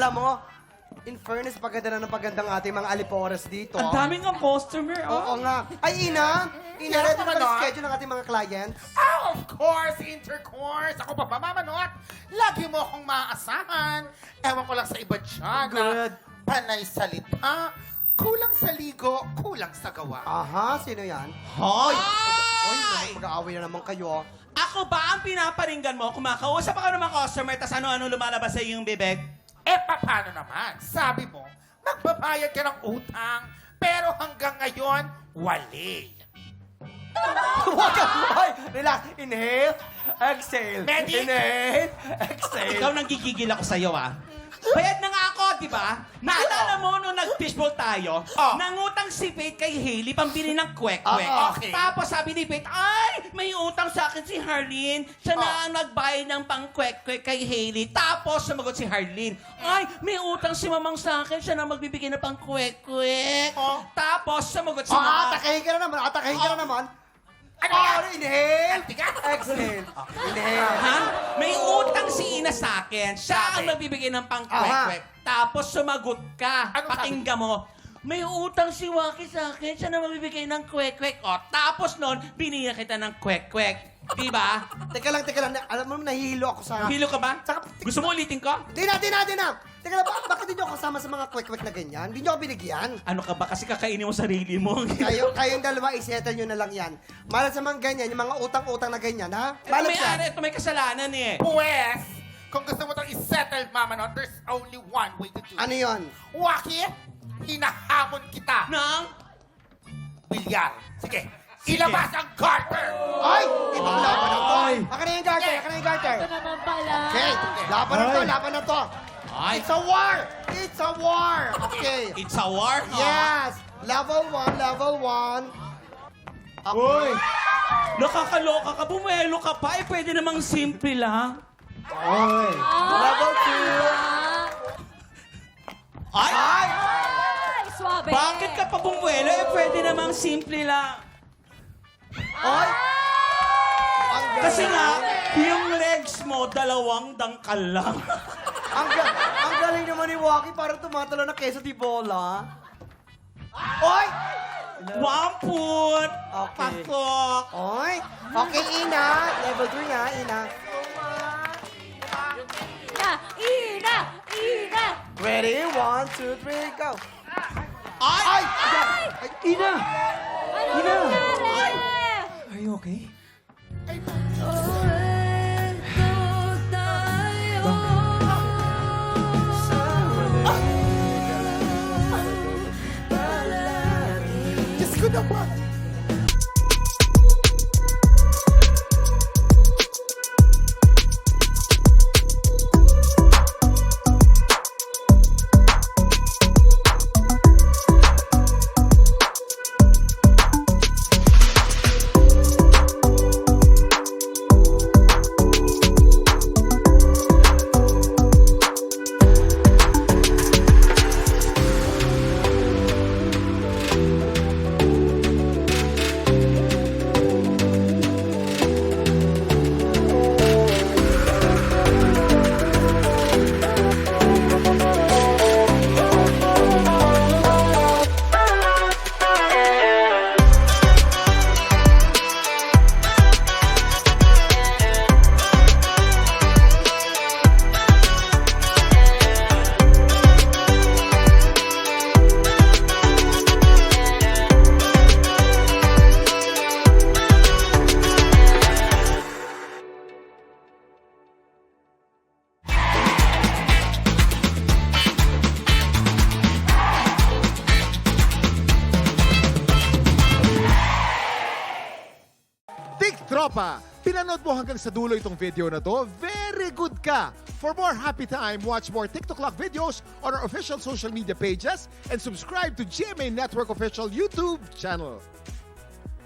alam mo, in fairness, paganda na ng pagandang ating mga alipores dito. Ang daming ang customer, Oo nga. Ay, Ina, ready na ba yung schedule ng ating mga clients? Oh, of course, intercourse. Ako pa ba, mamanot? Lagi mo akong maaasahan. Ewan ko lang sa iba dyan. Good. Panay salita, kulang sa ligo, kulang sa gawa. Aha, sino yan? Hoy! Uy, mag-aaway na naman kayo. Ako ba ang pinaparinggan mo? Kumakausap ka ng mga customer, tas ano-ano lumalabas sa iyong bibig? Paano naman? Sabi mo, magbabayad ka ng utang, pero hanggang ngayon, wali. Huwag ka! Hoy, relax. Inhale, exhale. Medic! Inhale, exhale. Ikaw nang gigigil ako sa'yo, ah. Bayad na nga ako, di ba? Naalala mo nung nag-fishbowl tayo, nangutang si Faith kay Hailey pambili ng kwek-kwek. Okay. Tapos sabi ni Faith, ay, may utang sa akin si Harleen. Siya na ang nagbayad ng pang-kwek-kwek kay Hailey. Tapos sumagot si Harleen, ay, may utang si Mamang sa akin. Siya na magbibigay ng pang-kwek-kwek. Tapos sumagot si Mama. Atakahin ka na naman, atakahin ka na naman. Ano yan? Inhale, Tiga. exhale. Inhale. Ha? May utang si Ina sa akin. Siya ang magbibigay ng pang-kwek-kwek. Tapos sumagot ka. Anong sabi? Pakinggan mo. May utang si Waki sa akin. Siya na magbibigay ng kwek-kwek. O, tapos nun, binigyan kita ng kwek-kwek. Diba? Teka lang. Alam mo, nahihilo ako sa... Hilo ka ba? Saka- Gusto mo ulitin ko? Di na. Teka lang, bakit hindi ako kasama sa mga kwek-kwek na ganyan? Hindi nyo ako binigyan. Ano ka ba? Kasi kakainin mo sarili mo. Kayong dalawa, isettle nyo na lang yan. Malas sa mga ganyan, yung mga utang-utang na ganyan, ha? Malas yan. Ito may kasalanan eh. Pues, kung gusto mo itong isettle, mamanot, there's only one way to do it. Ano yon? Waki, hinahamon kita. Nang? Bilyar. Sige, ilabas ang garter. Ay! Ibang laban na to. Ay! Akin na yung garter, Ito naman pala. Okay, laban na to. Ay! It's a war! It's a war! Okay. It's a war? Yes! Level 1. Uy! Nakakaloka ka, bumuelo ka pa. Pwede namang simple lang. Level 2. Ay! Ay! Ay, swabe. Bakit ka pa bumuelo? Pwede namang simple lang. Ay! Ang galing. Kasi nga, yung legs mo, dalawang dangkal lang. Ang galing naman ni Waki, parang tumatalo na queso di bola. Oy! Wamput! Okay. Pasok! Oy! Okay, Ina. Level 3 nga, Ina. Ina! Ready? 1, 2, 3, go. Ay! Ay! Ina! Ano nangyari? Are you okay? Diyos ko naman. Tropa, pinanood mo hanggang sa dulo itong video na to? Very good ka! For more happy time, watch more TikTok Clock videos on our official social media pages and subscribe to GMA Network official YouTube channel.